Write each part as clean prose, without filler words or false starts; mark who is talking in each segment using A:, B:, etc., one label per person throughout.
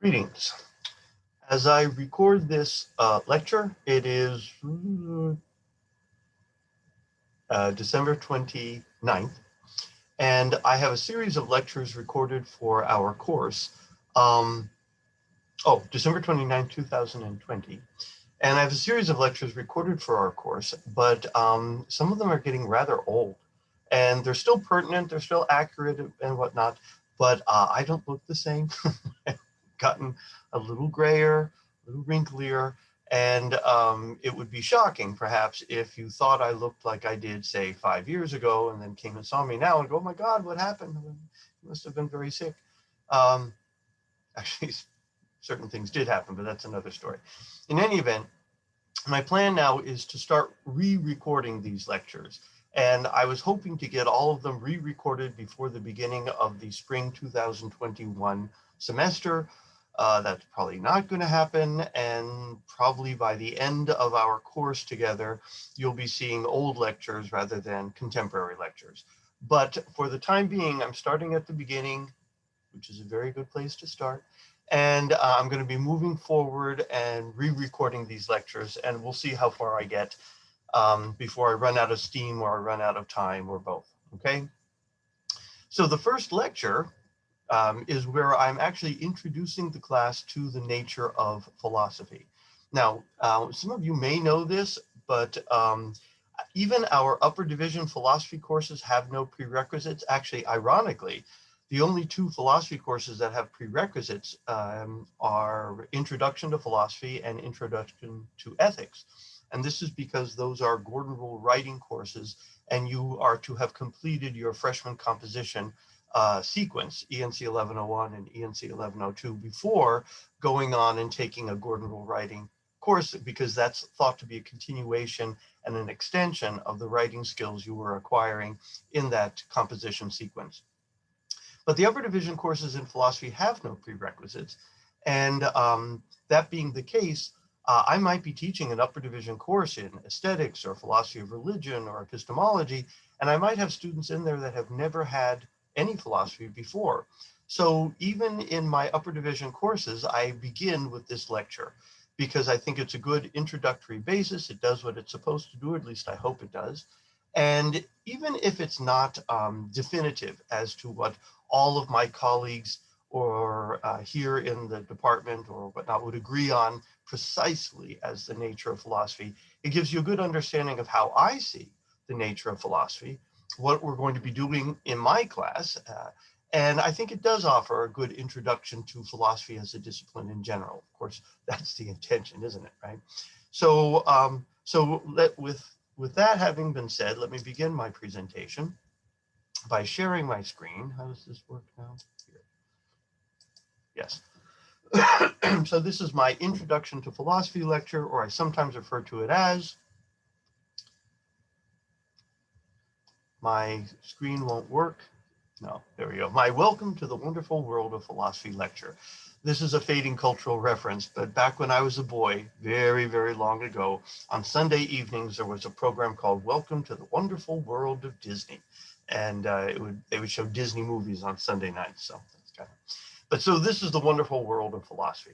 A: Greetings. As I record this lecture, it is December 29th, and I have a series of lectures recorded for our course. December 29th, 2020. And I have a series of lectures recorded for our course, but some of them are getting rather old. And they're still pertinent, they're still accurate and whatnot, but I don't look the same. I've gotten a little grayer, a little wrinklier, and it would be shocking, perhaps, if you thought I looked like I did, say, 5 years ago, and then came and saw me now and go, oh my God, what happened? You must have been very sick. Actually, certain things did happen, but that's another story. In any event, my plan now is to start re-recording these lectures. And I was hoping to get all of them re-recorded before the beginning of the spring 2021 semester. That's probably not going to happen. And probably by the end of our course together, you'll be seeing old lectures rather than contemporary lectures. But for the time being, I'm starting at the beginning, which is a very good place to start. And I'm going to be moving forward and re-recording these lectures, and we'll see how far I get before I run out of steam or I run out of time or both, okay? So the first lecture is where I'm actually introducing the class to the nature of philosophy. Now, some of you may know this, but even our upper division philosophy courses have no prerequisites. Actually, ironically, the only two philosophy courses that have prerequisites are Introduction to Philosophy and Introduction to Ethics. And this is because those are Gordon Rule writing courses, and you are to have completed your freshman composition sequence, ENC 1101 and ENC 1102, before going on and taking a Gordon Rule writing course, because that's thought to be a continuation and an extension of the writing skills you were acquiring in that composition sequence. But the upper division courses in philosophy have no prerequisites. And that being the case, I might be teaching an upper division course in aesthetics or philosophy of religion or epistemology, and I might have students in there that have never had any philosophy before. So even in my upper division courses, I begin with this lecture because I think it's a good introductory basis. It does what it's supposed to do, at least I hope it does. And even if it's not definitive as to what all of my colleagues or here in the department or whatnot would agree on precisely as the nature of philosophy, it gives you a good understanding of how I see the nature of philosophy, what we're going to be doing in my class. And I think it does offer a good introduction to philosophy as a discipline in general. Of course, that's the intention, isn't it, right? So, with that having been said, let me begin my presentation by sharing my screen. How does this work now? Here. Yes. So this is my Introduction to Philosophy lecture, or I sometimes refer to it as, my screen won't work. No, there we go. My Welcome to the Wonderful World of Philosophy lecture. This is a fading cultural reference, but back when I was a boy, very, very long ago, on Sunday evenings, there was a program called Welcome to the Wonderful World of Disney. And they would show Disney movies on Sunday nights. So that's kind of, but so this is the wonderful world of philosophy.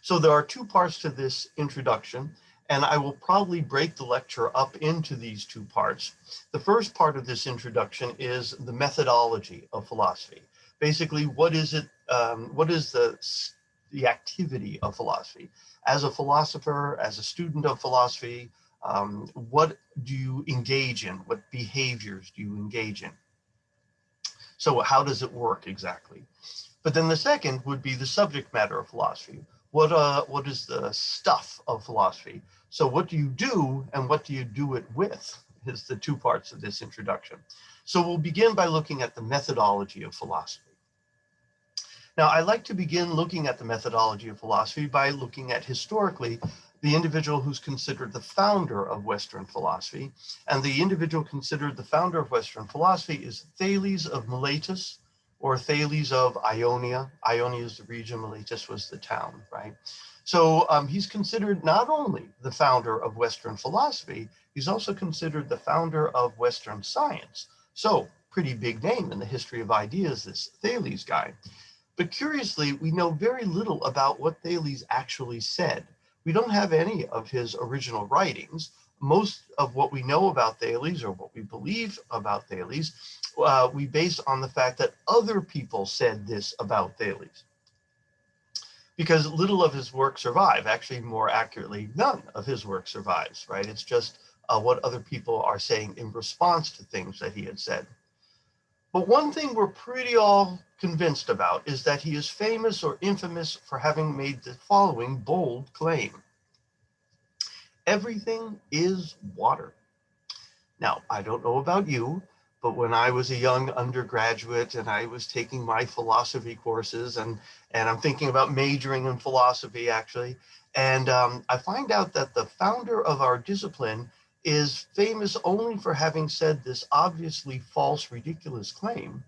A: So there are two parts to this introduction, and I will probably break the lecture up into these two parts. The first part of this introduction is the methodology of philosophy. Basically, what is it? What is the activity of philosophy? As a philosopher, as a student of philosophy, what do you engage in? What behaviors do you engage in? So how does it work exactly? But then the second would be the subject matter of philosophy. What is the stuff of philosophy? So what do you do and what do you do it with is the two parts of this introduction. So we'll begin by looking at the methodology of philosophy. Now, I like to begin looking at the methodology of philosophy by looking at historically the individual who's considered the founder of Western philosophy. And the individual considered the founder of Western philosophy is Thales of Miletus, or Thales of Ionia. Ionia is the region, Miletus was the town, right? So he's considered not only the founder of Western philosophy, he's also considered the founder of Western science. So pretty big name in the history of ideas, this Thales guy. But curiously, we know very little about what Thales actually said. We don't have any of his original writings. Most of what we know about Thales, or what we believe about Thales, we base on the fact that other people said this about Thales. Because little of his work survive. Actually, more accurately, none of his work survives, right? It's just what other people are saying in response to things that he had said. But one thing we're pretty all convinced about is that he is famous or infamous for having made the following bold claim: everything is water. Now, I don't know about you, but when I was a young undergraduate and I was taking my philosophy courses, and I'm thinking about majoring in philosophy actually, and I find out that the founder of our discipline is famous only for having said this obviously false, ridiculous claim.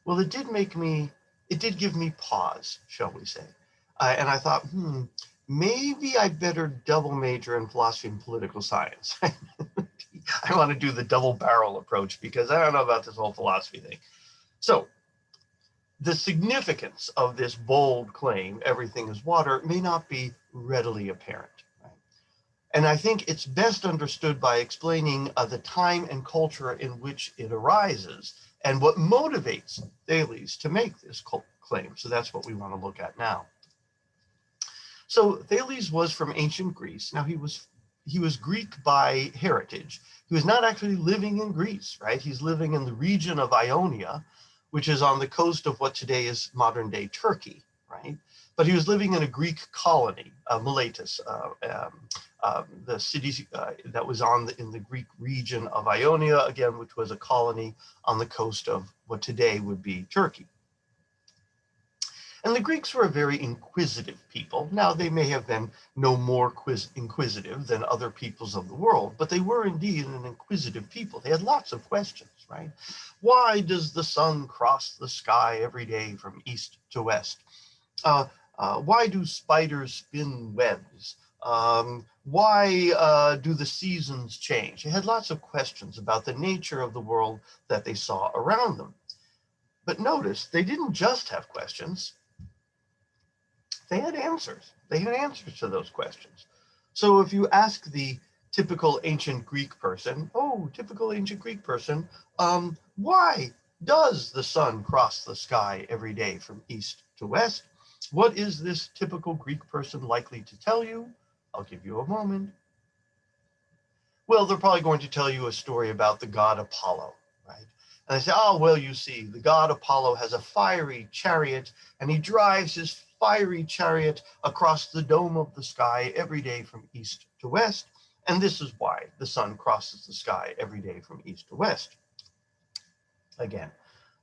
A: Well, it did give me pause, shall we say. And I thought, maybe I better double major in philosophy and political science. I want to do the double barrel approach because I don't know about this whole philosophy thing. So the significance of this bold claim, everything is water, may not be readily apparent. Right? And I think it's best understood by explaining the time and culture in which it arises and what motivates Thales to make this claim. So that's what we want to look at now. So Thales was from ancient Greece. Now he was Greek by heritage. He was not actually living in Greece, right? He's living in the region of Ionia, which is on the coast of what today is modern day Turkey, right? But he was living in a Greek colony, Miletus, the city that was in the Greek region of Ionia, again, which was a colony on the coast of what today would be Turkey. And the Greeks were a very inquisitive people. Now, they may have been no more inquisitive than other peoples of the world, but they were indeed an inquisitive people. They had lots of questions, right? Why does the sun cross the sky every day from east to west? Why do spiders spin webs? Why do the seasons change? They had lots of questions about the nature of the world that they saw around them. But notice, they didn't just have questions. They had answers. They had answers to those questions. So if you ask the typical ancient Greek person, why does the sun cross the sky every day from east to west? What is this typical Greek person likely to tell you? I'll give you a moment. Well, they're probably going to tell you a story about the god Apollo, right? And they say, oh, well, you see, the god Apollo has a fiery chariot, and he drives his fiery chariot across the dome of the sky every day from east to west. And this is why the sun crosses the sky every day from east to west. Again,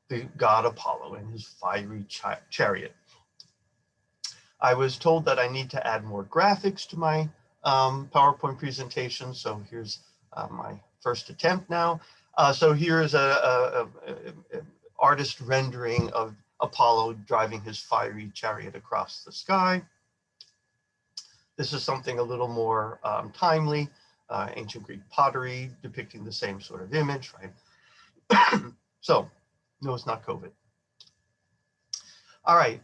A: the god Apollo and his fiery chariot. I was told that I need to add more graphics to my PowerPoint presentation. So here's my first attempt now. So here is a artist rendering of Apollo driving his fiery chariot across the sky. This is something a little more timely, ancient Greek pottery depicting the same sort of image, right? So, no, it's not COVID. All right,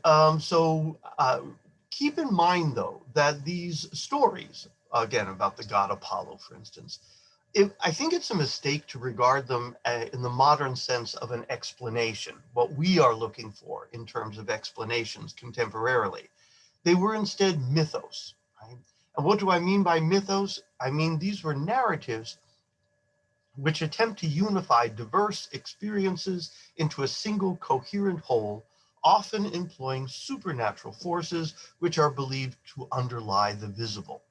A: keep in mind, though, that these stories, again, about the god Apollo, for instance, I think it's a mistake to regard them in the modern sense of an explanation, what we are looking for in terms of explanations contemporarily. They were instead mythos, right? And what do I mean by mythos? I mean, these were narratives which attempt to unify diverse experiences into a single coherent whole, often employing supernatural forces which are believed to underlie the visible.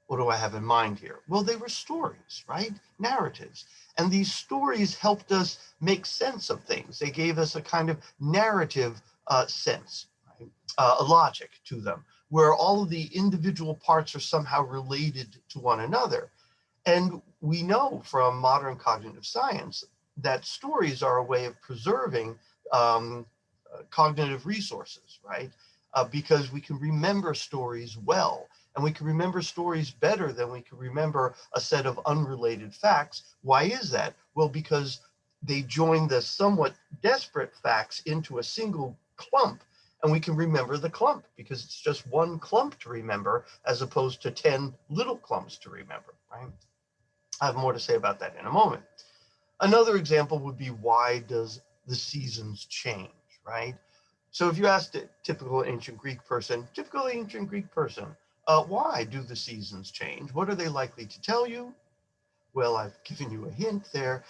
A: What do I have in mind here? Well, they were stories, right? Narratives. And these stories helped us make sense of things. They gave us a kind of narrative sense, right? A logic to them, where all of the individual parts are somehow related to one another. And we know from modern cognitive science that stories are a way of preserving cognitive resources, right? Because we can remember stories well. And we can remember stories better than we can remember a set of unrelated facts. Why is that? Well, because they join the somewhat desperate facts into a single clump, and we can remember the clump because it's just one clump to remember as opposed to 10 little clumps to remember, right? I have more to say about that in a moment. Another example would be, why does the seasons change, right? So if you asked a typical ancient Greek person, why do the seasons change? What are they likely to tell you? Well, I've given you a hint there.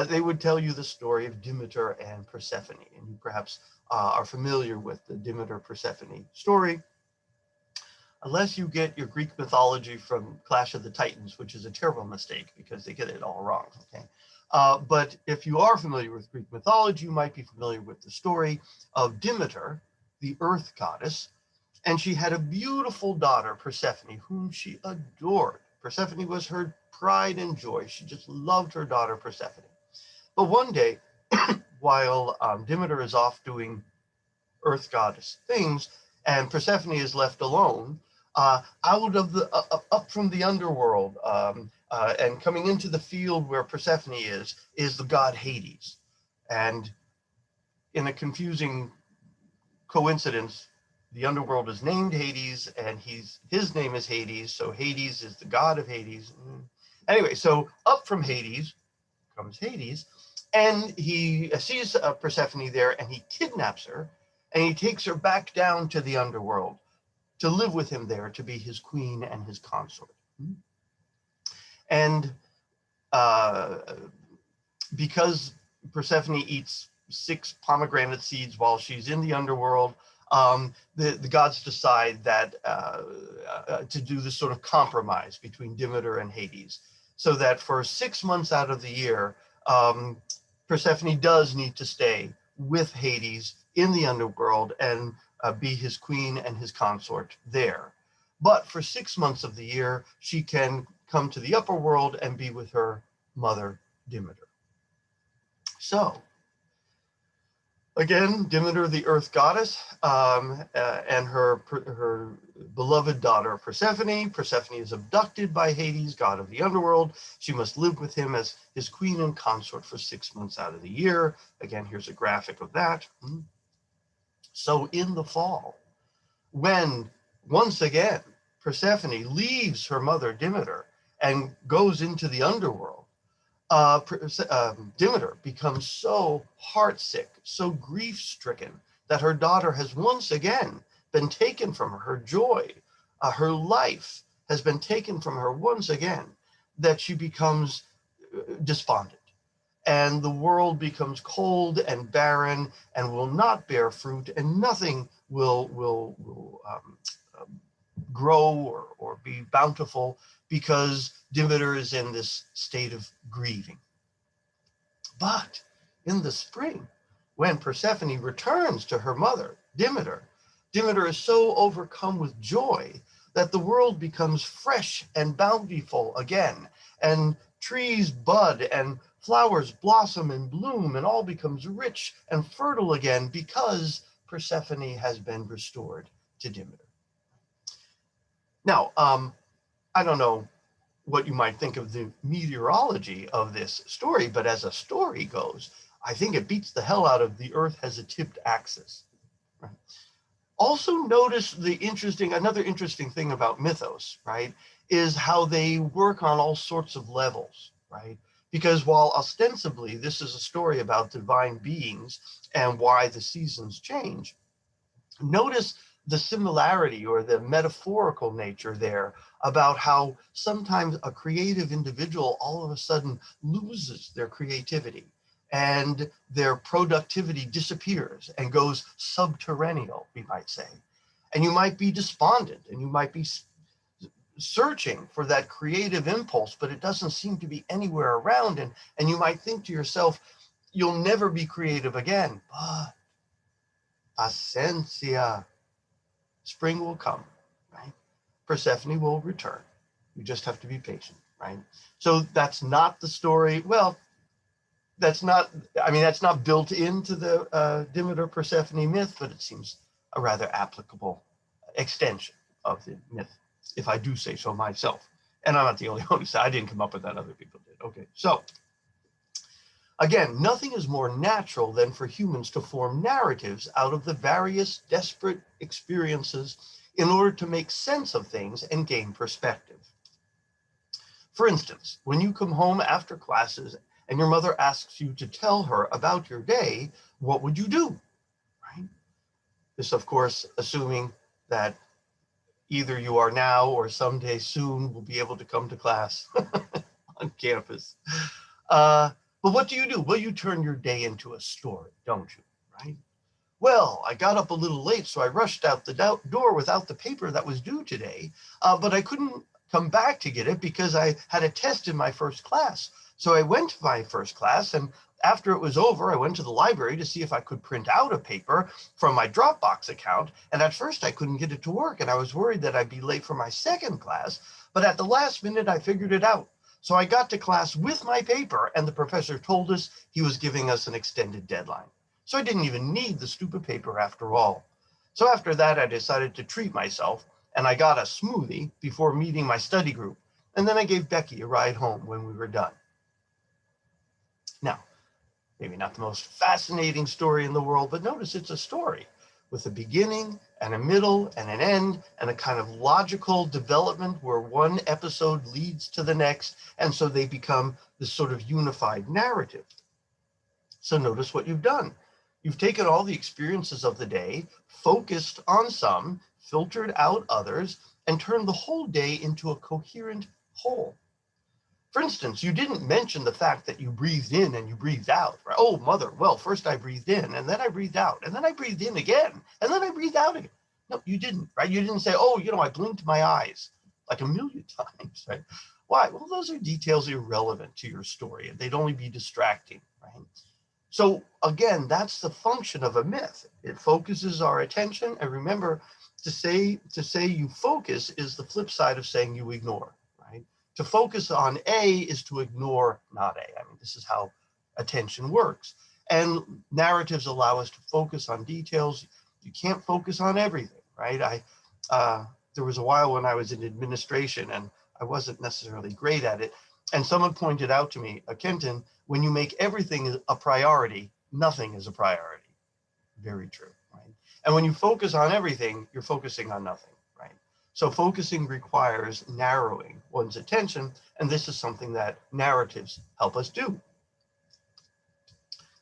A: They would tell you the story of Demeter and Persephone, and you perhaps are familiar with the Demeter-Persephone story, unless you get your Greek mythology from Clash of the Titans, which is a terrible mistake because they get it all wrong, okay? But if you are familiar with Greek mythology, you might be familiar with the story of Demeter, the earth goddess, and she had a beautiful daughter, Persephone, whom she adored. Persephone was her pride and joy. She just loved her daughter, Persephone. But one day, while Demeter is off doing earth goddess things, and Persephone is left alone, up from the underworld, and coming into the field where Persephone is the god Hades. And in a confusing coincidence, the underworld is named Hades, and his name is Hades, so Hades is the god of Hades. Anyway, so up from Hades comes Hades, and he sees Persephone there, and he kidnaps her, and he takes her back down to the underworld to live with him there, to be his queen and his consort. And because Persephone eats 6 pomegranate seeds while she's in the underworld, the gods decide that to do this sort of compromise between Demeter and Hades, so that for 6 months out of the year, Persephone does need to stay with Hades in the underworld and be his queen and his consort there. But for 6 months of the year, she can come to the upper world and be with her mother, Demeter. So, again, Demeter, the earth goddess, and her beloved daughter, Persephone. Persephone is abducted by Hades, god of the underworld. She must live with him as his queen and consort for 6 months out of the year. Again, here's a graphic of that. So in the fall, when once again Persephone leaves her mother Demeter and goes into the underworld, Demeter becomes so heartsick, so grief-stricken, that her daughter has once again been taken from her. Her joy, her life has been taken from her once again, that she becomes despondent. And the world becomes cold and barren and will not bear fruit, and nothing will grow or be bountiful, because Demeter is in this state of grieving. But in the spring, when Persephone returns to her mother, Demeter is so overcome with joy that the world becomes fresh and bountiful again, and trees bud and flowers blossom and bloom, and all becomes rich and fertile again, because Persephone has been restored to Demeter. Now, I don't know what you might think of the meteorology of this story, but as a story goes, I think it beats the hell out of the Earth has a tipped axis. Right? Also notice another interesting thing about mythos, right, is how they work on all sorts of levels, right? Because while ostensibly this is a story about divine beings and why the seasons change, notice the similarity or the metaphorical nature there about how sometimes a creative individual all of a sudden loses their creativity and their productivity disappears and goes subterranean, we might say. And you might be despondent and you might be searching for that creative impulse, but it doesn't seem to be anywhere around. And you might think to yourself, you'll never be creative again. But paciencia, spring will come, right? Persephone will return. You just have to be patient, right? So that's not the story. Well, that's not built into the Demeter Persephone myth, but it seems a rather applicable extension of the myth, if I do say so myself. And I'm not the only one who said, I didn't come up with that, other people did. Okay, so Again, nothing is more natural than for humans to form narratives out of the various desperate experiences in order to make sense of things and gain perspective. For instance, when you come home after classes and your mother asks you to tell her about your day, what would you do? Right? This, of course, assuming that either you are now or someday soon will be able to come to class on campus. But what do? Well, you turn your day into a story, don't you? Right? Well, I got up a little late, so I rushed out the door without the paper that was due today, but I couldn't come back to get it because I had a test in my first class. So I went to my first class, and after it was over, I went to the library to see if I could print out a paper from my Dropbox account. And at first I couldn't get it to work, and I was worried that I'd be late for my second class. But at the last minute, I figured it out. So I got to class with my paper, and the professor told us he was giving us an extended deadline. So I didn't even need the stupid paper after all. So after that, I decided to treat myself, and I got a smoothie before meeting my study group. And then I gave Becky a ride home when we were done. Now, maybe not the most fascinating story in the world, but notice it's a story with a beginning and a middle and an end and a kind of logical development where one episode leads to the next. And so they become this sort of unified narrative. So notice what you've done. You've taken all the experiences of the day, focused on some, filtered out others, and turned the whole day into a coherent whole. For instance, you didn't mention the fact that you breathed in and you breathed out, right? Oh, mother, well, first I breathed in and then I breathed out and then I breathed in again and then I breathed out again. No, you didn't, right? You didn't say, oh, I blinked my eyes like a million times, right? Why? Well, those are details irrelevant to your story and they'd only be distracting, right? So again, that's the function of a myth. It focuses our attention. And remember, to say you focus is the flip side of saying you ignore. To focus on A is to ignore not A. I mean, this is how attention works. And narratives allow us to focus on details. You can't focus on everything, right? There was a while when I was in administration and I wasn't necessarily great at it. And someone pointed out to me, Kenton, when you make everything a priority, nothing is a priority. Very true, right? And when you focus on everything, you're focusing on nothing. So focusing requires narrowing one's attention, and this is something that narratives help us do.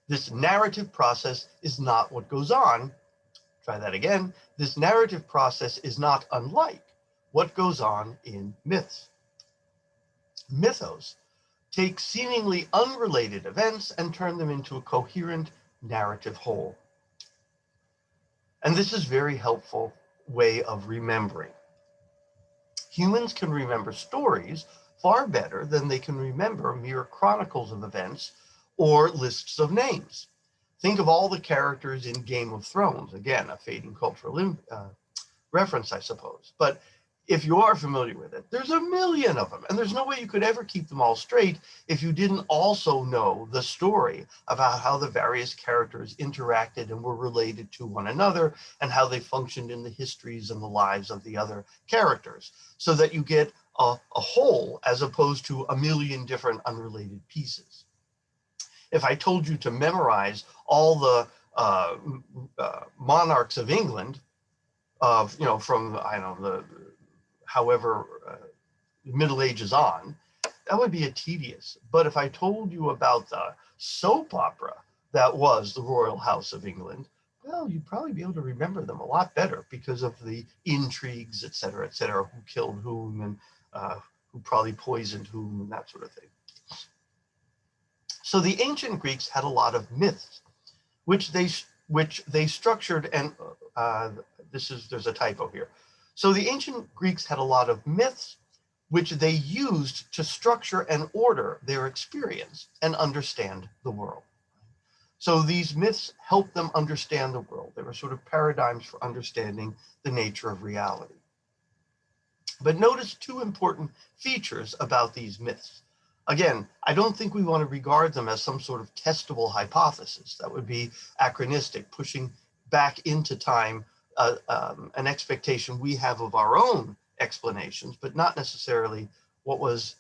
A: This narrative process is not what goes on. Try that again. This narrative process is not unlike what goes on in myths. Mythos take seemingly unrelated events and turn them into a coherent narrative whole. And this is a very helpful way of remembering. Humans can remember stories far better than they can remember mere chronicles of events or lists of names. Think of all the characters in Game of Thrones. Again, a fading cultural reference, I suppose. But if you are familiar with it, there's a million of them. And there's no way you could ever keep them all straight if you didn't also know the story about how the various characters interacted and were related to one another and how they functioned in the histories and the lives of the other characters, so that you get a whole as opposed to a million different unrelated pieces. If I told you to memorize all the monarchs of England, from, I don't know, however Middle Ages on, that would be tedious. But if I told you about the soap opera that was the Royal House of England, well, you'd probably be able to remember them a lot better because of the intrigues, et cetera, who killed whom and who probably poisoned whom and that sort of thing. So the ancient Greeks had a lot of myths, which they structured, and there's a typo here. So the ancient Greeks had a lot of myths, which they used to structure and order their experience and understand the world. So these myths helped them understand the world. They were sort of paradigms for understanding the nature of reality. But notice two important features about these myths. Again, I don't think we want to regard them as some sort of testable hypothesis. That would be anachronistic, pushing back into time an expectation we have of our own explanations, but not necessarily what was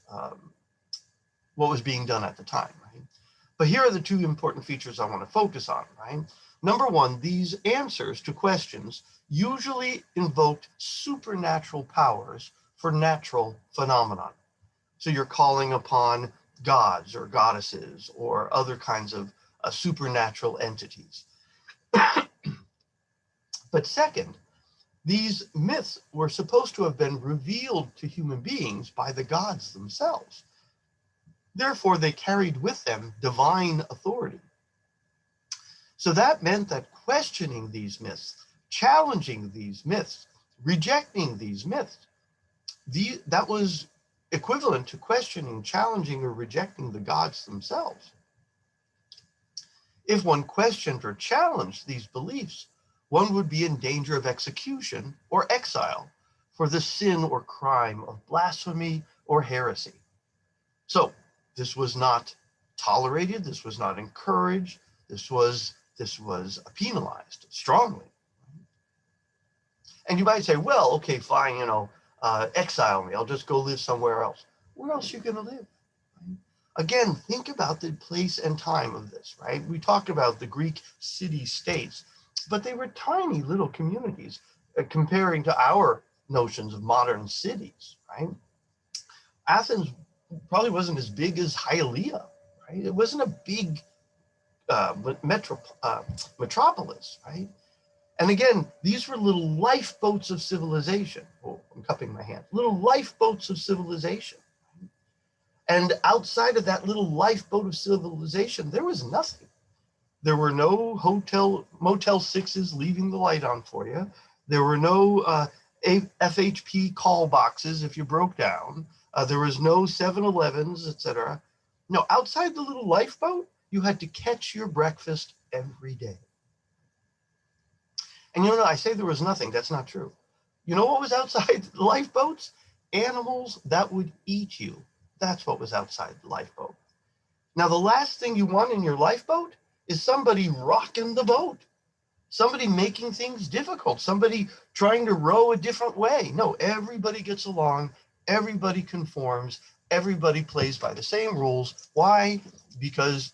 A: being done at the time. Right? But here are the two important features I want to focus on, right? Number one, these answers to questions usually invoked supernatural powers for natural phenomenon. So you're calling upon gods or goddesses or other kinds of supernatural entities. But second, these myths were supposed to have been revealed to human beings by the gods themselves. Therefore, they carried with them divine authority. So that meant that questioning these myths, challenging these myths, rejecting these myths, that was equivalent to questioning, challenging, or rejecting the gods themselves. If one questioned or challenged these beliefs, one would be in danger of execution or exile for the sin or crime of blasphemy or heresy. So this was not tolerated, this was not encouraged, this was penalized strongly. And you might say, well, okay, fine, exile me, I'll just go live somewhere else. Where else are you going to live? Right? Again, think about the place and time of this, right? We talked about the Greek city-states, but they were tiny little communities comparing to our notions of modern cities, right? Athens probably wasn't as big as Hialeah, right? It wasn't a big metropolis, right? And again, these were little lifeboats of civilization. Oh, I'm cupping my hand. Little lifeboats of civilization. And outside of that little lifeboat of civilization, there was nothing. There were no Motel 6s leaving the light on for you. There were no FHP call boxes if you broke down. There was no 7-Elevens, etc. No, outside the little lifeboat, you had to catch your breakfast every day. And I say there was nothing. That's not true. You know what was outside the lifeboats? Animals that would eat you. That's what was outside the lifeboat. Now, the last thing you want in your lifeboat is somebody rocking the boat, somebody making things difficult, somebody trying to row a different way. No, everybody gets along, everybody conforms, everybody plays by the same rules. Why? Because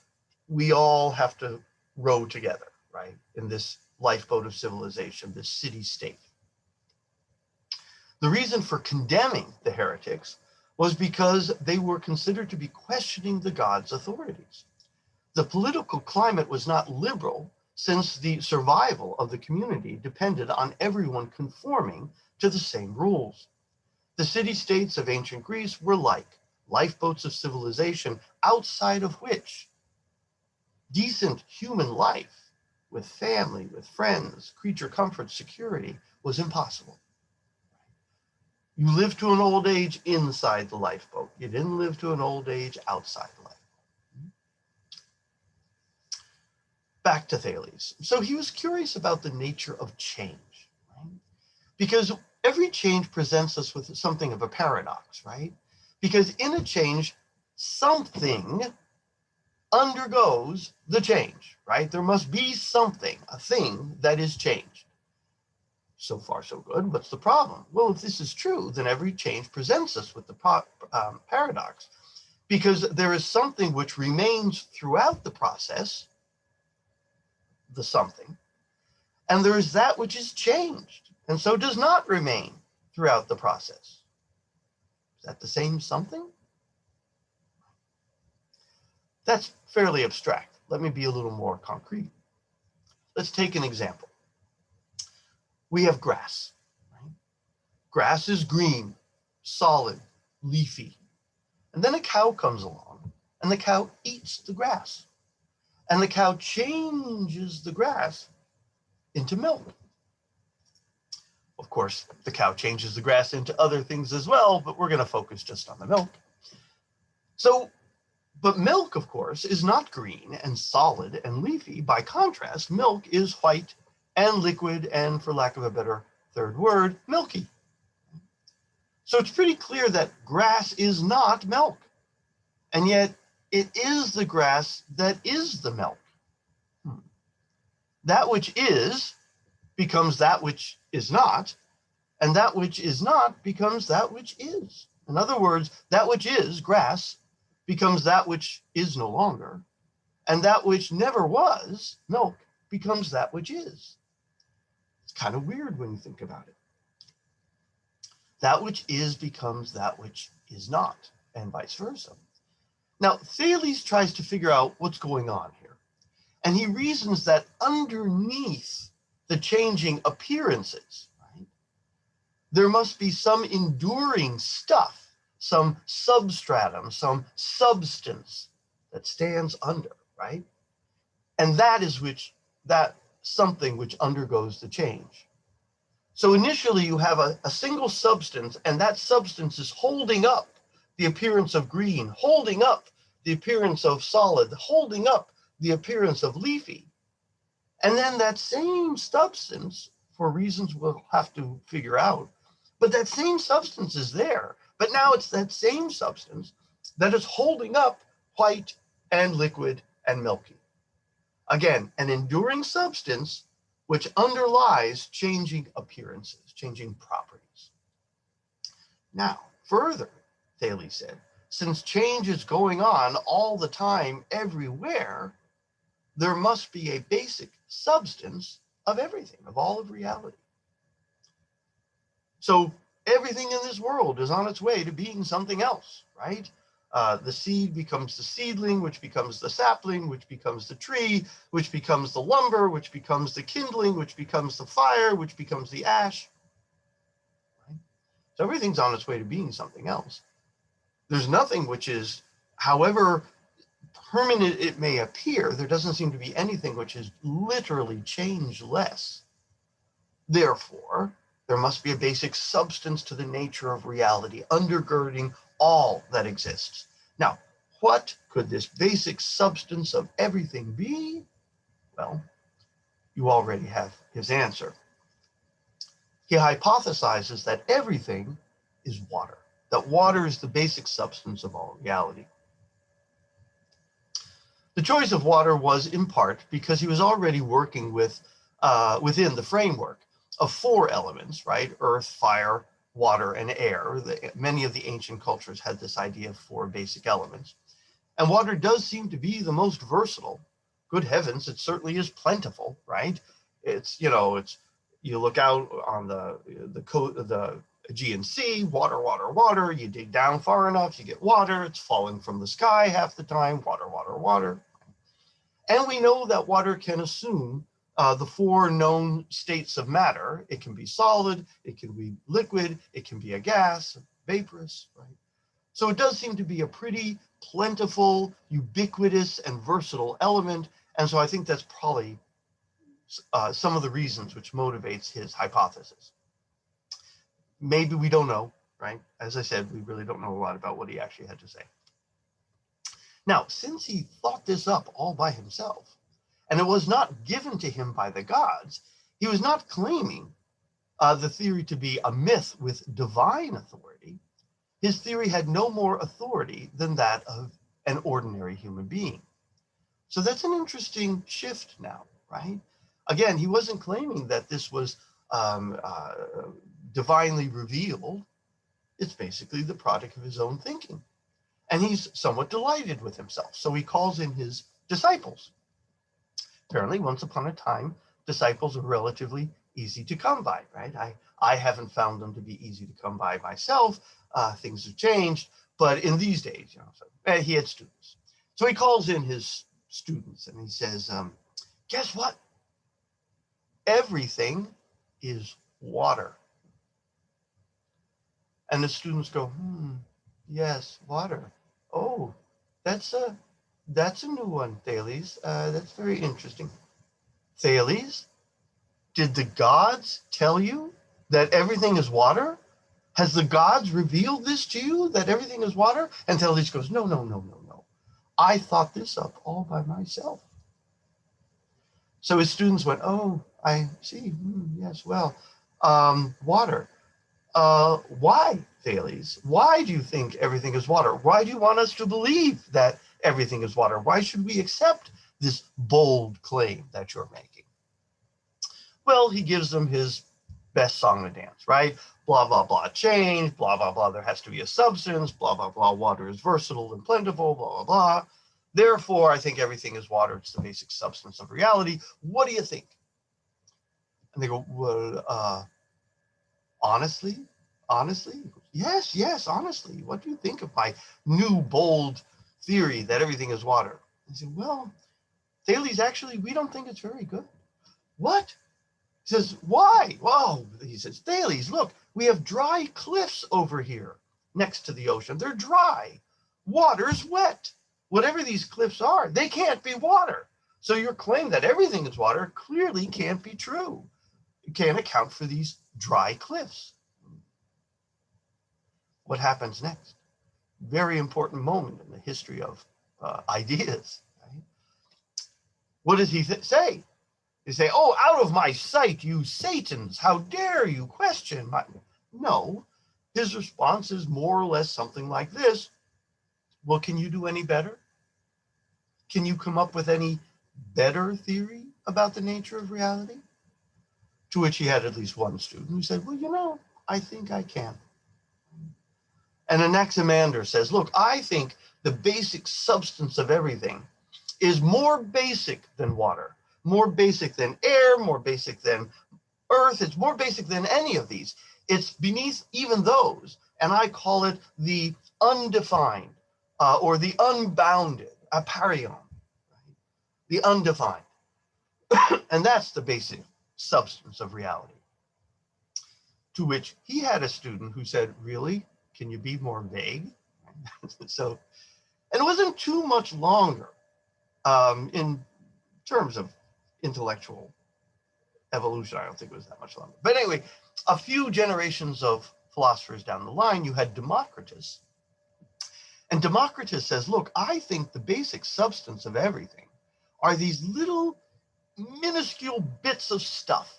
A: we all have to row together, right? In this lifeboat of civilization, this city-state. The reason for condemning the heretics was because they were considered to be questioning the gods' authorities. The political climate was not liberal, since the survival of the community depended on everyone conforming to the same rules. The city-states of ancient Greece were like lifeboats of civilization, outside of which decent human life with family, with friends, creature comfort, security was impossible. You lived to an old age inside the lifeboat. You didn't live to an old age outside the lifeboat. Back to Thales. So he was curious about the nature of change, right? Because every change presents us with something of a paradox, right? Because in a change, something undergoes the change, right? There must be something, a thing that is changed. So far, so good. What's the problem? Well, if this is true, then every change presents us with the paradox, because there is something which remains throughout the process, the something, and there is that which is changed, and so does not remain throughout the process. Is that the same something? That's fairly abstract. Let me be a little more concrete. Let's take an example. We have grass. Right? Grass is green, solid, leafy. And then a cow comes along, and the cow eats the grass. And the cow changes the grass into milk. Of course, the cow changes the grass into other things as well, but we're going to focus just on the milk. But milk, of course, is not green and solid and leafy. By contrast, milk is white and liquid and, for lack of a better third word, milky. So it's pretty clear that grass is not milk, and yet it is the grass that is the milk. That which is becomes that which is not, and that which is not becomes that which is. In other words, that which is grass becomes that which is no longer, And that which never was, milk, becomes that which is. It's kind of weird when you think about it. That which is becomes that which is not, and vice versa. Now, Thales tries to figure out what's going on here. And he reasons that underneath the changing appearances, right, there must be some enduring stuff, some substratum, some substance that stands under, right? And that is that something which undergoes the change. So initially you have a single substance, and that substance is holding up the appearance of green, holding up the appearance of solid, holding up the appearance of leafy. And then that same substance, for reasons we'll have to figure out, but that same substance is there. But now it's that same substance that is holding up white and liquid and milky. Again, an enduring substance which underlies changing appearances, changing properties. Now, further, Thales said, since change is going on all the time, everywhere, there must be a basic substance of everything, of all of reality. So everything in this world is on its way to being something else, right? The seed becomes the seedling, which becomes the sapling, which becomes the tree, which becomes the lumber, which becomes the kindling, which becomes the fire, which becomes the ash. Right? So everything's on its way to being something else. There's nothing which is, however permanent it may appear, there doesn't seem to be anything which is literally changeless. Therefore, there must be a basic substance to the nature of reality, undergirding all that exists. Now, what could this basic substance of everything be? Well, you already have his answer. He hypothesizes that everything is water, that water is the basic substance of all reality. The choice of water was in part because he was already working within the framework of 4 elements, right? Earth, fire, water, and air. Many of the ancient cultures had this idea of 4 basic elements. And water does seem to be the most versatile. Good heavens, it certainly is plentiful, right? It's, you look out on the Aegean Sea, water, water, water. You dig down far enough, you get water. It's falling from the sky half the time, water, water, water. And we know that water can assume the 4 known states of matter. It can be solid, it can be liquid, it can be a gas, vaporous, right? So it does seem to be a pretty plentiful, ubiquitous, and versatile element. And so I think that's probably some of the reasons which motivates his hypothesis. Maybe we don't know, right? As I said, we really don't know a lot about what he actually had to say. Now, since he thought this up all by himself, and it was not given to him by the gods, he was not claiming the theory to be a myth with divine authority. His theory had no more authority than that of an ordinary human being. So that's an interesting shift now, right? Again, he wasn't claiming that this was divinely revealed. It's basically the product of his own thinking. And he's somewhat delighted with himself. So he calls in his disciples. Apparently, once upon a time, disciples are relatively easy to come by, right? I haven't found them to be easy to come by myself. Things have changed. But in these days, he had students. So he calls in his students and he says, guess what? Everything is water. And the students go, yes, water. Oh, that's a new one, Thales. That's very interesting. Thales, did the gods tell you that everything is water? Has the gods revealed this to you, that everything is water? And Thales goes, no. I thought this up all by myself. So his students went, oh, I see. Yes, well, water. Why, Thales? Why do you think everything is water? Why do you want us to believe that everything is water? Why should we accept this bold claim that you're making? Well, he gives them his best song and dance, right? Blah, blah, blah, change, blah, blah, blah, there has to be a substance, blah, blah, blah, water is versatile and plentiful, blah, blah, blah. Therefore, I think everything is water. It's the basic substance of reality. What do you think? And they go, well, honestly, honestly? Yes, yes, honestly. What do you think of my new bold theory that everything is water? I said, well, Thales, actually, we don't think it's very good. What? He says, why? Well, he says, Thales, look, we have dry cliffs over here next to the ocean. They're dry. Water's wet. Whatever these cliffs are, they can't be water. So your claim that everything is water clearly can't be true. You can't account for these dry cliffs. What happens next? Very important moment in the history of ideas. Right? What does he say? He say, oh, out of my sight, you Satans, how dare you question my... No, his response is more or less something like this. Well, can you do any better? Can you come up with any better theory about the nature of reality? To which he had at least one student who said, well, you know, I think I can. And Anaximander says, look, I think the basic substance of everything is more basic than water, more basic than air, more basic than earth. It's more basic than any of these. It's beneath even those. And I call it the undefined or the unbounded, aparion, right? The undefined. And that's the basic substance of reality. To which he had a student who said, really? Can you be more vague? So, and it wasn't too much longer in terms of intellectual evolution. I don't think it was that much longer. But anyway, a few generations of philosophers down the line, you had Democritus. And Democritus says, look, I think the basic substance of everything are these little minuscule bits of stuff.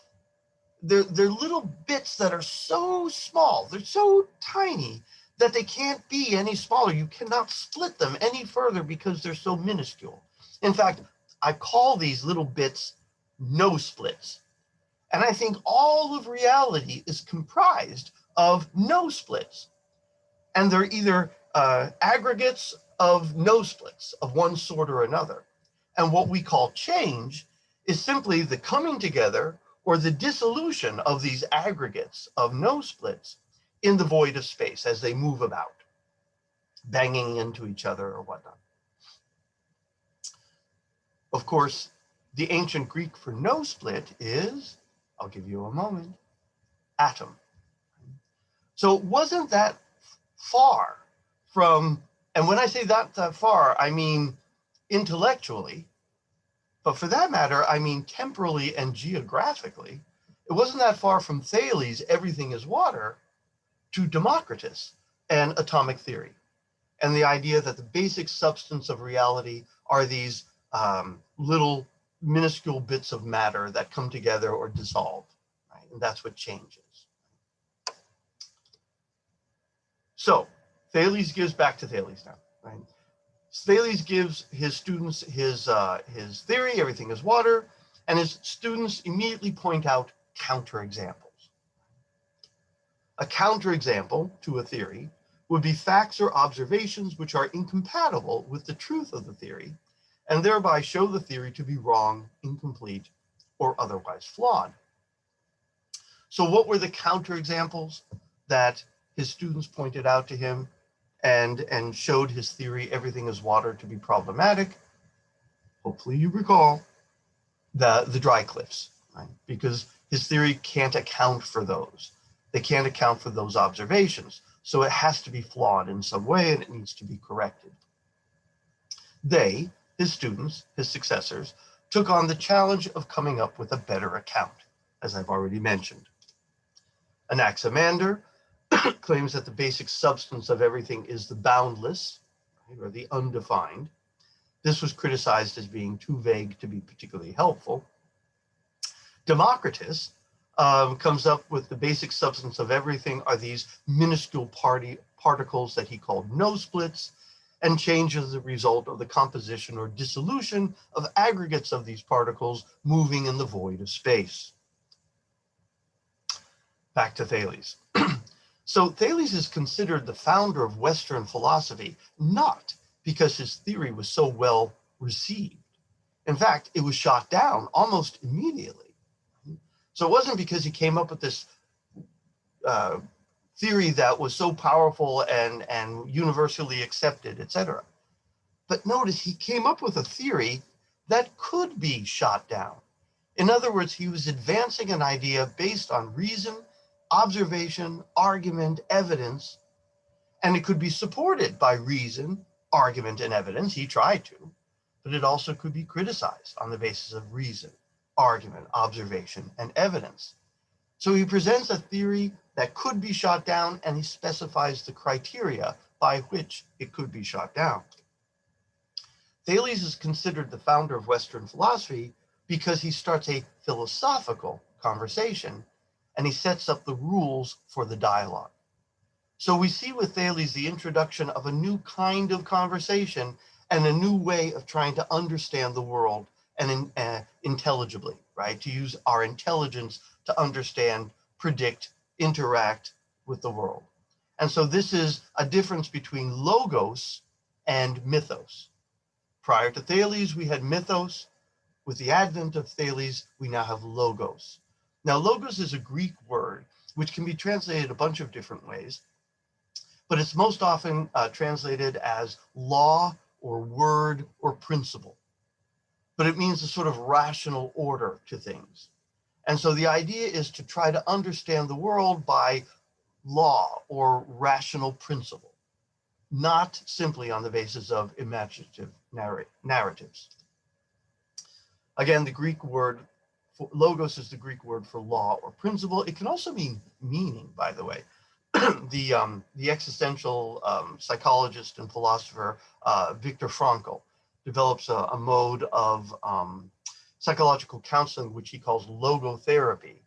A: They're little bits that are so small, they're so tiny that they can't be any smaller. You cannot split them any further because they're so minuscule. In fact, I call these little bits no splits. And I think all of reality is comprised of no splits. And they're either aggregates of no splits of one sort or another. And what we call change is simply the coming together or the dissolution of these aggregates of no splits in the void of space as they move about, banging into each other or whatnot. Of course, the ancient Greek for no split is, I'll give you a moment, atom. So it wasn't that far from, and when I say that far, I mean intellectually, but for that matter, I mean temporally and geographically. It wasn't that far from Thales, everything is water, to Democritus and atomic theory, and the idea that the basic substance of reality are these little minuscule bits of matter that come together or dissolve, right? And that's what changes. So Thales gives, back to Thales now, right? Thales gives his students his theory, everything is water, and his students immediately point out counterexamples. A counterexample to a theory would be facts or observations which are incompatible with the truth of the theory, and thereby show the theory to be wrong, incomplete, or otherwise flawed. So what were the counterexamples that his students pointed out to him and showed his theory, everything is water, to be problematic? Hopefully you recall the dry cliffs, right? Because his theory can't account for those. They can't account for those observations. So it has to be flawed in some way and it needs to be corrected. They, his students, his successors, took on the challenge of coming up with a better account, as I've already mentioned. Anaximander claims that the basic substance of everything is the boundless, right, or the undefined. This was criticized as being too vague to be particularly helpful. Democritus comes up with the basic substance of everything are these minuscule particles that he called no splits, and change as a result of the composition or dissolution of aggregates of these particles moving in the void of space. Back to Thales. So Thales is considered the founder of Western philosophy, not because his theory was so well received. In fact, it was shot down almost immediately. So it wasn't because he came up with this theory that was so powerful and universally accepted, etc. But notice he came up with a theory that could be shot down. In other words, he was advancing an idea based on reason, observation, argument, evidence, and it could be supported by reason, argument, and evidence. He tried to, but it also could be criticized on the basis of reason, argument, observation, and evidence. So he presents a theory that could be shot down, and he specifies the criteria by which it could be shot down. Thales is considered the founder of Western philosophy because he starts a philosophical conversation, and he sets up the rules for the dialogue. So we see with Thales the introduction of a new kind of conversation and a new way of trying to understand the world and intelligibly, right? To use our intelligence to understand, predict, interact with the world. And so this is a difference between logos and mythos. Prior to Thales, we had mythos. With the advent of Thales, we now have logos. Now, logos is a Greek word which can be translated a bunch of different ways, but it's most often translated as law or word or principle. But it means a sort of rational order to things. And so the idea is to try to understand the world by law or rational principle, not simply on the basis of imaginative narratives. Again, the Greek word for logos is the Greek word for law or principle. It can also mean meaning, by the way. The existential psychologist and philosopher Viktor Frankl develops a mode of psychological counseling, which he calls logotherapy.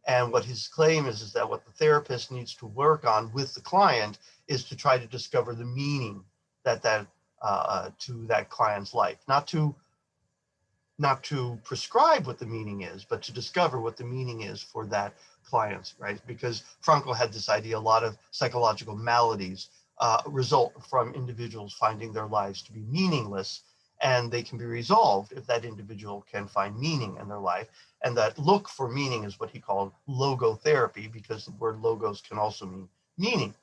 A: And what his claim is that what the therapist needs to work on with the client is to try to discover the meaning that to that client's life, not to prescribe what the meaning is, but to discover what the meaning is for that client, right? Because Frankl had this idea a lot of psychological maladies result from individuals finding their lives to be meaningless, and they can be resolved if that individual can find meaning in their life. And that look for meaning is what he called logotherapy, because the word logos can also mean meaning,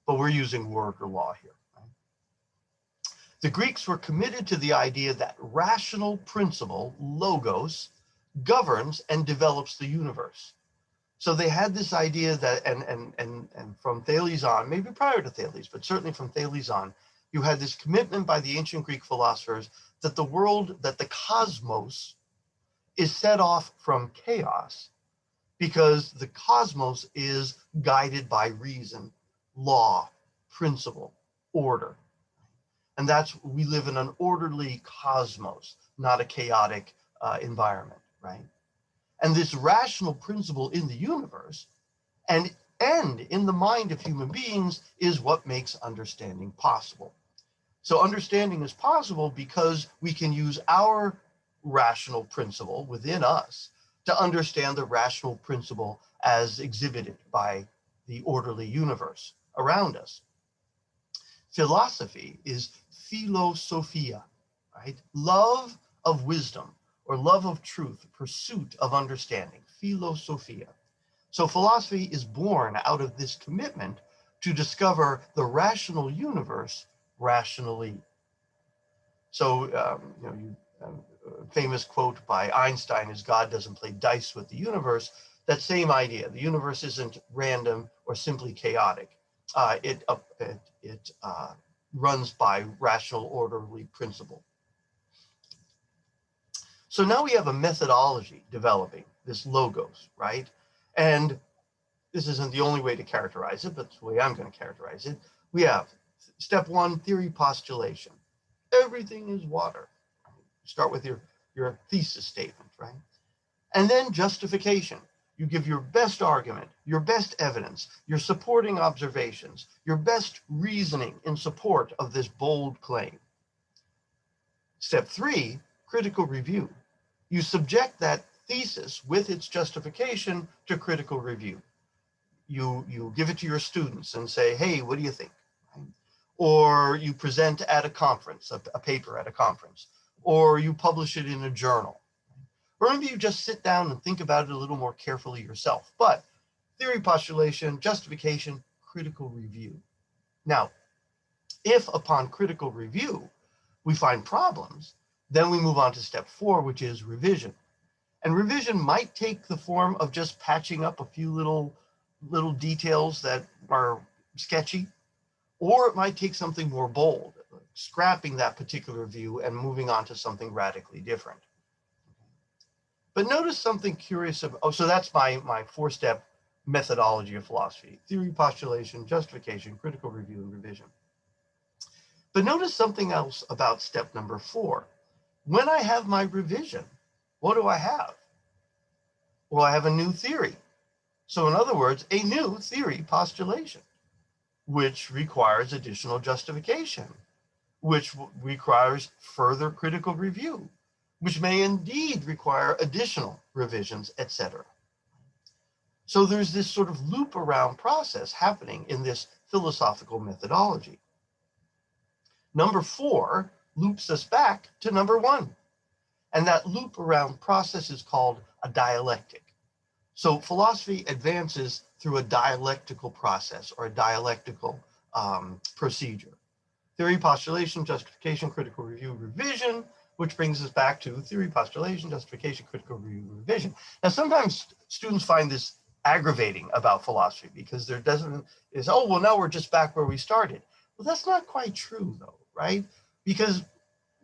A: but we're using word or law here. The Greeks were committed to the idea that rational principle, logos, governs and develops the universe. So they had this idea that, and from Thales on, maybe prior to Thales, but certainly from Thales on, you had this commitment by the ancient Greek philosophers that the world, that the cosmos is set off from chaos because the cosmos is guided by reason, law, principle, order. And we live in an orderly cosmos, not a chaotic environment, right? And this rational principle in the universe and in the mind of human beings is what makes understanding possible. So understanding is possible because we can use our rational principle within us to understand the rational principle as exhibited by the orderly universe around us. Philosophy is philosophia, right? Love of wisdom or love of truth, pursuit of understanding, philosophia. So philosophy is born out of this commitment to discover the rational universe rationally. So, famous quote by Einstein is, "God doesn't play dice with the universe." That same idea, the universe isn't random or simply chaotic. It runs by rational, orderly principle. So now we have a methodology developing, this logos, right? And this isn't the only way to characterize it, but it's the way I'm going to characterize it. We have step one, theory postulation. Everything is water. Start with your thesis statement, right? And then justification. You give your best argument, your best evidence, your supporting observations, your best reasoning in support of this bold claim. Step three, critical review. You subject that thesis with its justification to critical review. You give it to your students and say, hey, what do you think? Right? or you present at a conference, a paper at a conference, or you publish it in a journal. Or maybe you just sit down and think about it a little more carefully yourself. But theory, postulation, justification, critical review. Now, if upon critical review we find problems, then we move on to step 4, which is revision. And revision might take the form of just patching up a few little details that are sketchy, or it might take something more bold, scrapping that particular view and moving on to something radically different. But notice something curious about, so that's my 4-step methodology of philosophy: theory, postulation, justification, critical review, and revision. But notice something else about step number 4. When I have my revision, what do I have? Well, I have a new theory. So in other words, a new theory postulation, which requires additional justification, which requires further critical review, which may indeed require additional revisions, etc. So there's this sort of loop around process happening in this philosophical methodology. Number 4 loops us back to number 1. And that loop around process is called a dialectic. So philosophy advances through a dialectical process or a dialectical procedure. Theory, postulation, justification, critical review, revision, which brings us back to theory, postulation, justification, critical review, revision. Now, sometimes students find this aggravating about philosophy because oh, well, now we're just back where we started. Well, that's not quite true, though, right? Because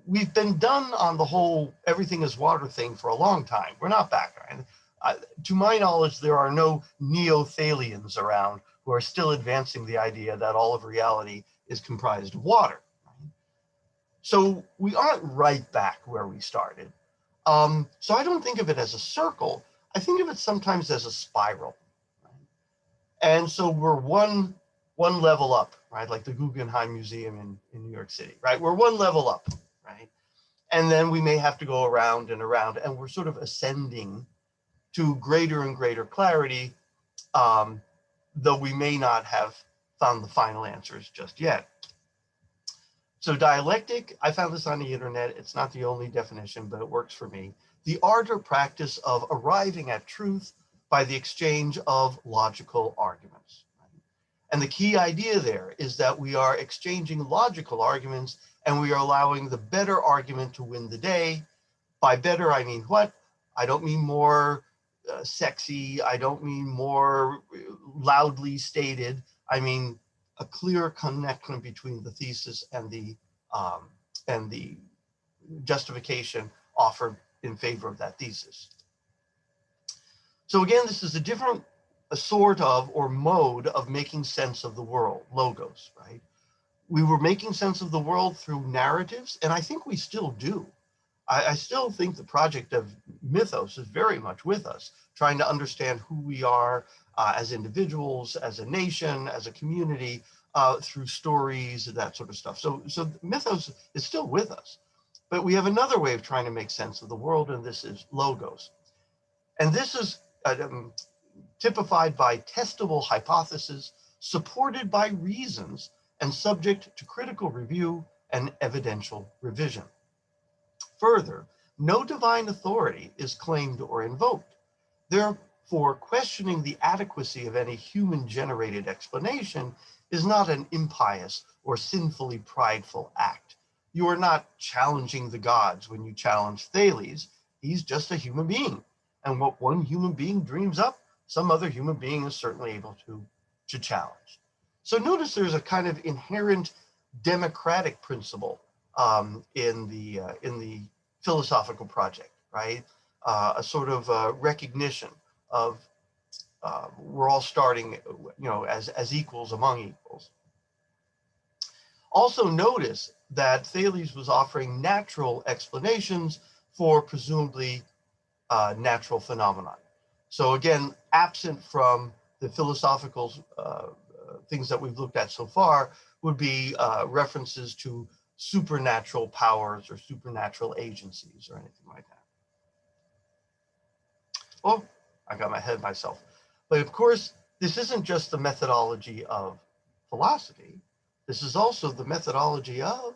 A: we've been done on the whole everything is water thing for a long time. We're not back. Right? To my knowledge, there are no neo-Thalians around who are still advancing the idea that all of reality is comprised of water. Right? So we aren't right back where we started. So I don't think of it as a circle. I think of it sometimes as a spiral. Right? And so we're one level up, right? Like the Guggenheim Museum in New York City, right? We're one level up, right? And then we may have to go around and around, and we're sort of ascending to greater and greater clarity, though we may not have found the final answers just yet. So dialectic, I found this on the internet. It's not the only definition, but it works for me. The art or practice of arriving at truth by the exchange of logical arguments. And the key idea there is that we are exchanging logical arguments and we are allowing the better argument to win the day. By better, I mean what? I don't mean more sexy. I don't mean more loudly stated. I mean a clear connection between the thesis and the justification offered in favor of that thesis. So again, this is a sort of or mode of making sense of the world, logos, right? We were making sense of the world through narratives, and I think we still do. I still think the project of mythos is very much with us, trying to understand who we are as individuals, as a nation, as a community, through stories, that sort of stuff. So mythos is still with us, but we have another way of trying to make sense of the world, and this is logos. And this is typified by testable hypotheses, supported by reasons, and subject to critical review and evidential revision. Further, no divine authority is claimed or invoked. Therefore, questioning the adequacy of any human-generated explanation is not an impious or sinfully prideful act. You are not challenging the gods when you challenge Thales. He's just a human being. And what one human being dreams up, some other human being is certainly able to challenge. So notice there's a kind of inherent democratic principle in the philosophical project, right? A sort of recognition of we're all starting, as equals among equals. Also notice that Thales was offering natural explanations for presumably natural phenomenon. So again, absent from the philosophical things that we've looked at so far would be references to supernatural powers or supernatural agencies or anything like that. Oh, I got my head myself. But of course, this isn't just the methodology of philosophy. This is also the methodology of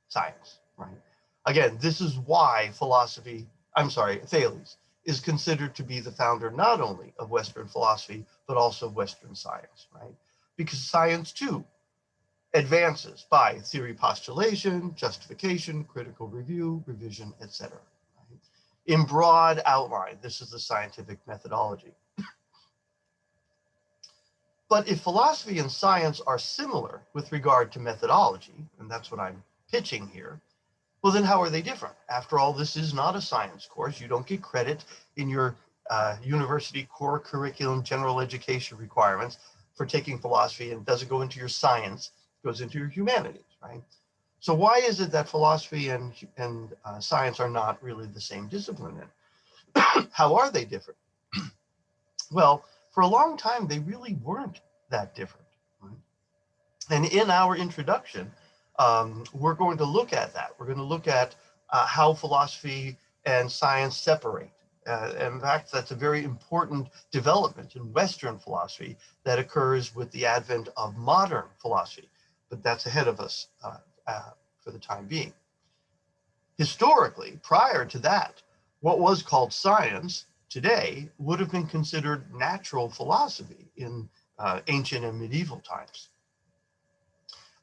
A: science, right? Again, this is why Thales is considered to be the founder not only of Western philosophy, but also of Western science, right? Because science too advances by theory postulation, justification, critical review, revision, etc. Right? In broad outline, this is the scientific methodology. But if philosophy and science are similar with regard to methodology, and that's what I'm pitching here, well, then how are they different? After all, this is not a science course. You don't get credit in your university core curriculum general education requirements for taking philosophy, and it doesn't go into your science, it goes into your humanities, right? So why is it that philosophy and science are not really the same discipline then? How are they different? Well, for a long time, they really weren't that different, right? And in our introduction, we're going to look at that. We're going to look at how philosophy and science separate. In fact, that's a very important development in Western philosophy that occurs with the advent of modern philosophy, but that's ahead of us for the time being. Historically, prior to that, what was called science today would have been considered natural philosophy in ancient and medieval times.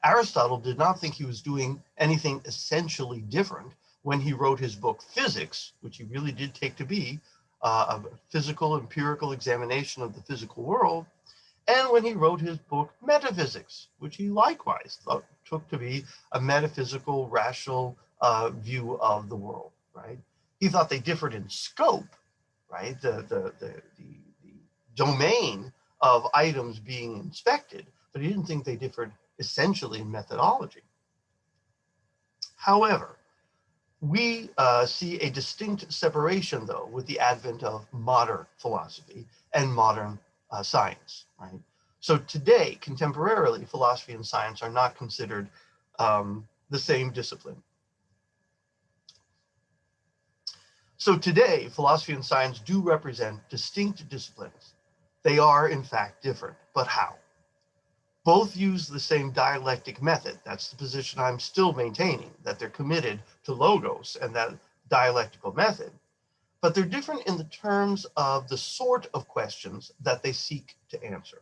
A: Aristotle did not think he was doing anything essentially different when he wrote his book Physics, which he really did take to be a physical, empirical examination of the physical world, and when he wrote his book Metaphysics, which he likewise took to be a metaphysical, rational view of the world, right? He thought they differed in scope, right? The domain of items being inspected, but he didn't think they differed essentially in methodology. However, we see a distinct separation, though, with the advent of modern philosophy and modern science, right? So today, contemporarily, philosophy and science are not considered the same discipline. So today, philosophy and science do represent distinct disciplines. They are, in fact, different, but how? Both use the same dialectic method. That's the position I'm still maintaining, that they're committed to logos and that dialectical method. But they're different in the terms of the sort of questions that they seek to answer.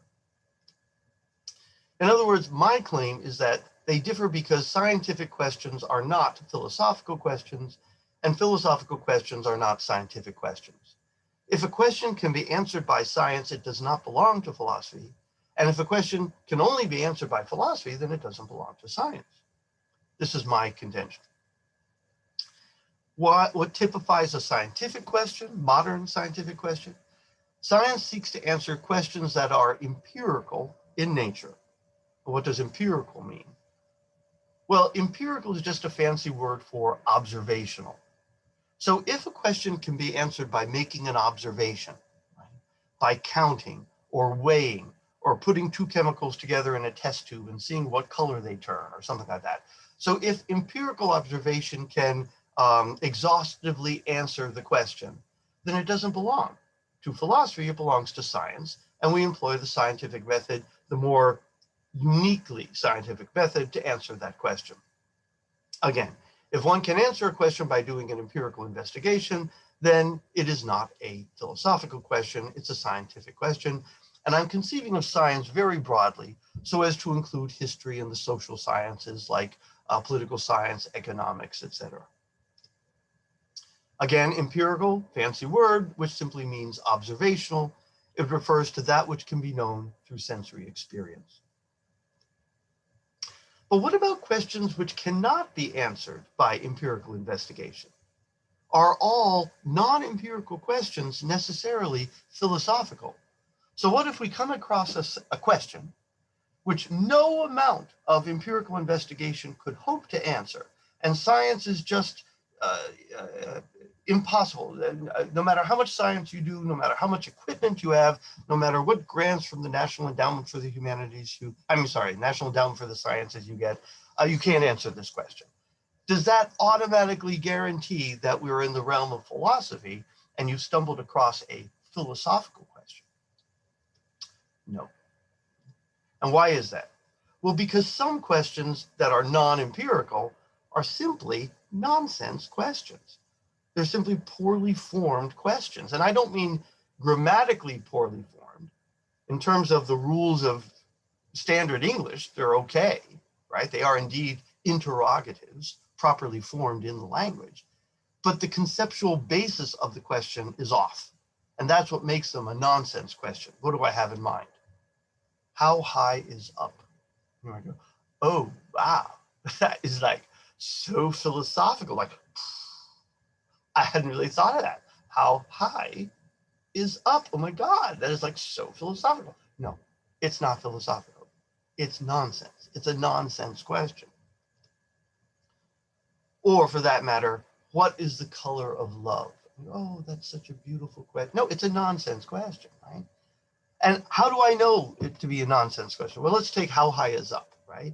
A: In other words, my claim is that they differ because scientific questions are not philosophical questions, and philosophical questions are not scientific questions. If a question can be answered by science, it does not belong to philosophy. And if a question can only be answered by philosophy, then it doesn't belong to science. This is my contention. What typifies a scientific question, modern scientific question? Science seeks to answer questions that are empirical in nature. But what does empirical mean? Well, empirical is just a fancy word for observational. So if a question can be answered by making an observation, right, by counting or weighing, or putting two chemicals together in a test tube and seeing what color they turn or something like that. So if empirical observation can exhaustively answer the question, then it doesn't belong to philosophy, it belongs to science. And we employ the scientific method, the more uniquely scientific method to answer that question. Again, if one can answer a question by doing an empirical investigation, then it is not a philosophical question, it's a scientific question. And I'm conceiving of science very broadly so as to include history and the social sciences like political science, economics, etc. Again, empirical, fancy word, which simply means observational. It refers to that which can be known through sensory experience. But what about questions which cannot be answered by empirical investigation? Are all non-empirical questions necessarily philosophical? So what if we come across a question which no amount of empirical investigation could hope to answer, and science is just impossible? No matter how much science you do, no matter how much equipment you have, no matter what grants from the National Endowment for the Humanities National Endowment for the Sciences you get, you can't answer this question. Does that automatically guarantee that we're in the realm of philosophy and you've stumbled across a philosophical question? No. And why is that? Well, because some questions that are non-empirical are simply nonsense questions. They're simply poorly formed questions. And I don't mean grammatically poorly formed. In terms of the rules of standard English, they're okay, right? They are indeed interrogatives properly formed in the language. But the conceptual basis of the question is off. And that's what makes them a nonsense question. What do I have in mind? How high is up? And I go, oh, wow, that is like so philosophical. Like, I hadn't really thought of that. How high is up? Oh my God, that is like so philosophical. No, it's not philosophical. It's nonsense. It's a nonsense question. Or for that matter, what is the color of love? Oh, that's such a beautiful question. No, it's a nonsense question, right? And how do I know it to be a nonsense question? Well, let's take how high is up, right?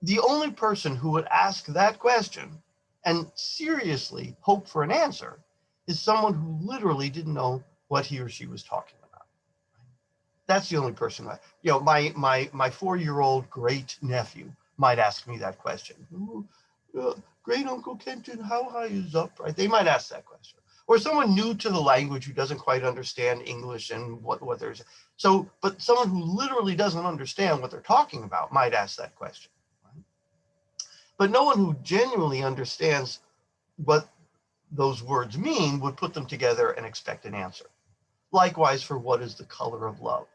A: The only person who would ask that question and seriously hope for an answer is someone who literally didn't know what he or she was talking about. That's the only person. My 4-year-old great nephew might ask me that question. Great Uncle Kenton, how high is up? Right? They might ask that question. Or someone new to the language who doesn't quite understand English and what there's. So, but someone who literally doesn't understand what they're talking about might ask that question. Right? But no one who genuinely understands what those words mean would put them together and expect an answer. Likewise for what is the color of love.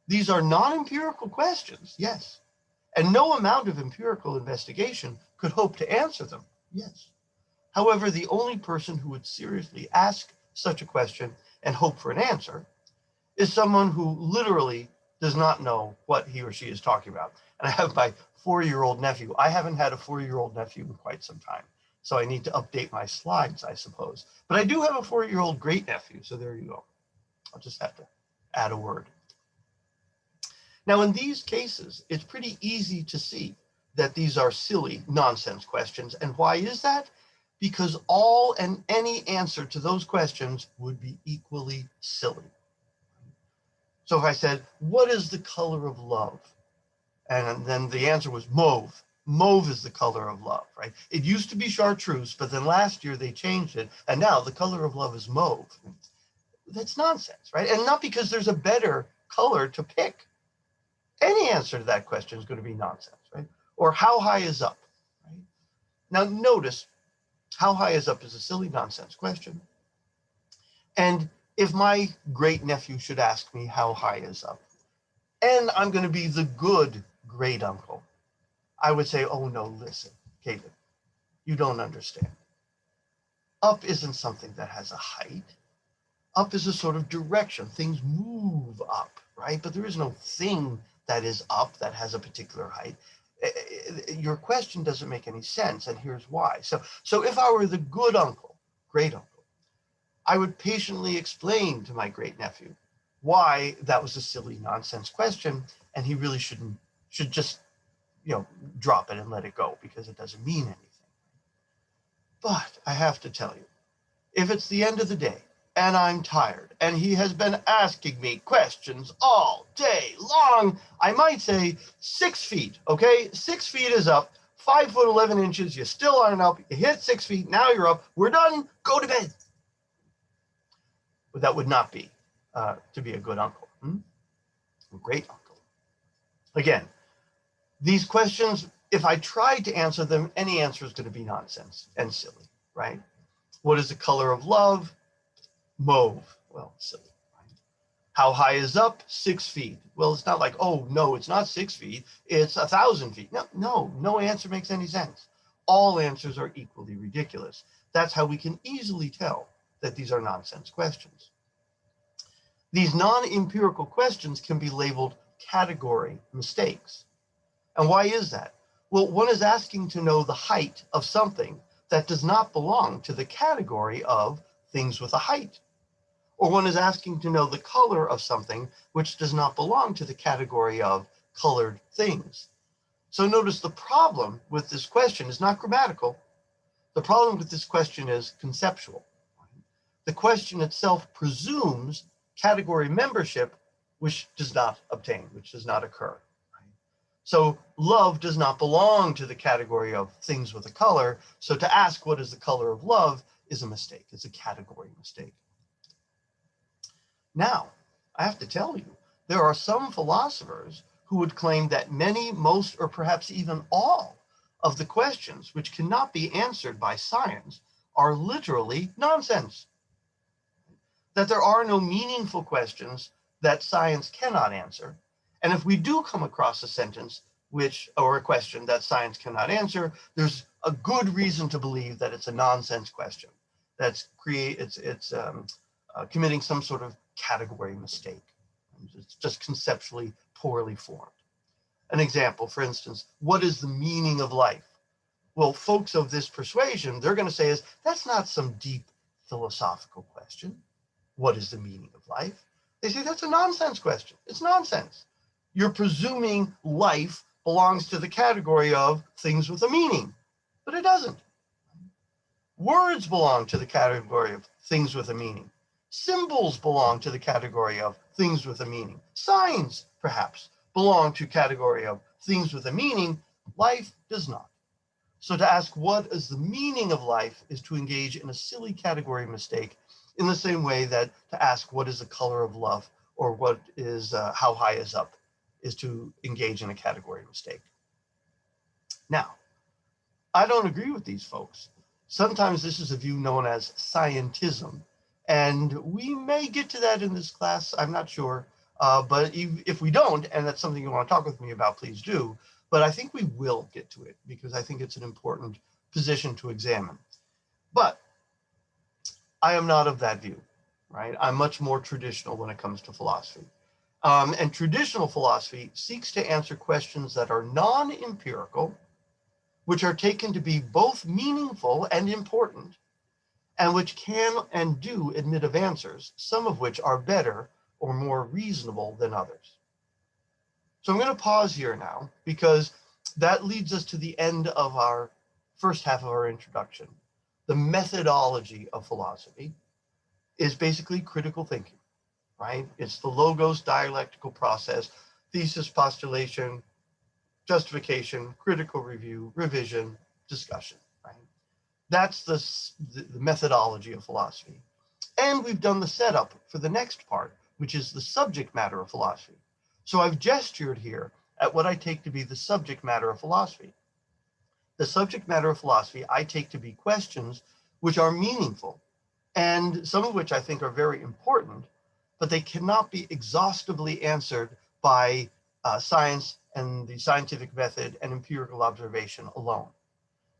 A: These are non-empirical questions, yes. And no amount of empirical investigation could hope to answer them, yes. However, the only person who would seriously ask such a question and hope for an answer is someone who literally does not know what he or she is talking about. And I have my 4-year-old nephew. I haven't had a 4-year-old nephew in quite some time, so I need to update my slides, I suppose. But I do have a 4-year-old great nephew, so there you go. I'll just have to add a word. Now, in these cases, it's pretty easy to see that these are silly nonsense questions. And why is that? Because all and any answer to those questions would be equally silly. So if I said, what is the color of love? And then the answer was mauve. Mauve is the color of love, right? It used to be chartreuse, but then last year they changed it. And now the color of love is mauve. That's nonsense, right? And not because there's a better color to pick. Any answer to that question is going to be nonsense, right? Or how high is up, right? Now notice, how high is up is a silly nonsense question. And if my great nephew should ask me how high is up, and I'm going to be the good great uncle, I would say, oh no, listen, Caleb, you don't understand. Up isn't something that has a height. Up is a sort of direction. Things move up, right? But there is no thing that is up that has a particular height. Your question doesn't make any sense, and here's why. So if I were the good uncle, great uncle, I would patiently explain to my great nephew why that was a silly nonsense question, and he really should just drop it and let it go because it doesn't mean anything. But I have to tell you, if it's the end of the day and I'm tired and he has been asking me questions all day long, I might say 6 feet, okay? 6 feet is up, 5 foot 11 inches, you still aren't up, you hit 6 feet, now you're up, we're done, go to bed. But that would not be to be a good uncle, a great uncle. Again, these questions, if I tried to answer them, any answer is going to be nonsense and silly, right? What is the color of love? Mauve. Well, silly. Right? How high is up? 6 feet. Well, it's not like, oh, no, it's not 6 feet. It's 1,000 feet. No answer makes any sense. All answers are equally ridiculous. That's how we can easily tell that these are nonsense questions. These non-empirical questions can be labeled category mistakes. And why is that? Well, one is asking to know the height of something that does not belong to the category of things with a height. Or one is asking to know the color of something which does not belong to the category of colored things. So notice the problem with this question is not grammatical. The problem with this question is conceptual. The question itself presumes category membership which does not obtain, which does not occur. So love does not belong to the category of things with a color. So to ask what is the color of love is a mistake. It's a category mistake. Now, I have to tell you, there are some philosophers who would claim that many, most, or perhaps even all of the questions which cannot be answered by science are literally nonsense. That there are no meaningful questions that science cannot answer. And if we do come across a sentence or a question that science cannot answer, there's a good reason to believe that it's a nonsense question. It's committing some sort of category mistake. It's just conceptually poorly formed. An example, for instance, what is the meaning of life? Well, folks of this persuasion, they're going to say that's not some deep philosophical question. What is the meaning of life? They say that's a nonsense question. It's nonsense. You're presuming life belongs to the category of things with a meaning, but it doesn't. Words belong to the category of things with a meaning. Symbols belong to the category of things with a meaning. Signs, perhaps, belong to category of things with a meaning. Life does not. So to ask what is the meaning of life is to engage in a silly category mistake, in the same way that to ask what is the color of love or what is how high is up is to engage in a category mistake. Now, I don't agree with these folks. Sometimes this is a view known as scientism, and we may get to that in this class, I'm not sure, but if we don't, and that's something you want to talk with me about, please do, but I think we will get to it because I think it's an important position to examine. But I am not of that view, right? I'm much more traditional when it comes to philosophy. And traditional philosophy seeks to answer questions that are non-empirical, which are taken to be both meaningful and important, and which can and do admit of answers, some of which are better or more reasonable than others. So I'm going to pause here now because that leads us to the end of our first half of our introduction. The methodology of philosophy is basically critical thinking, right? It's the logos dialectical process, thesis, postulation, justification, critical review, revision, discussion, right? That's the methodology of philosophy. And we've done the setup for the next part, which is the subject matter of philosophy. So I've gestured here at what I take to be the subject matter of philosophy. The subject matter of philosophy I take to be questions which are meaningful, and some of which I think are very important, but they cannot be exhaustively answered by science and the scientific method and empirical observation alone.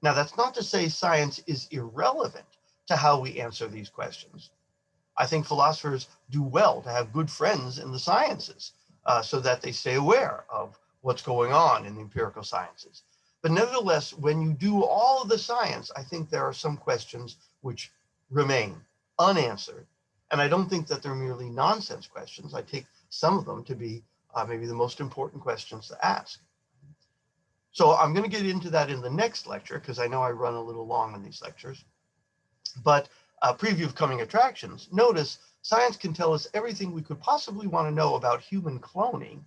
A: Now, that's not to say science is irrelevant to how we answer these questions. I think philosophers do well to have good friends in the sciences so that they stay aware of what's going on in the empirical sciences. But nevertheless, when you do all of the science, I think there are some questions which remain unanswered. And I don't think that they're merely nonsense questions. I take some of them to be maybe the most important questions to ask. So I'm going to get into that in the next lecture because I know I run a little long in these lectures. But a preview of coming attractions, notice science can tell us everything we could possibly want to know about human cloning,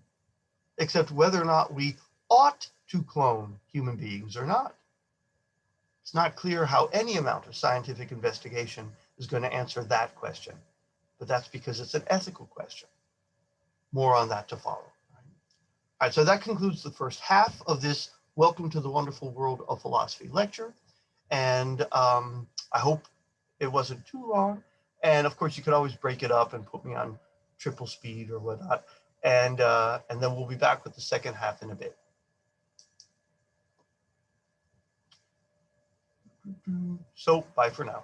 A: except whether or not we ought to clone human beings or not. It's not clear how any amount of scientific investigation is going to answer that question, but that's because it's an ethical question. More on that to follow. All right, so that concludes the first half of this Welcome to the Wonderful World of Philosophy lecture. And I hope it wasn't too long. And of course, you could always break it up and put me on triple speed or whatnot. And then we'll be back with the second half in a bit. So bye for now.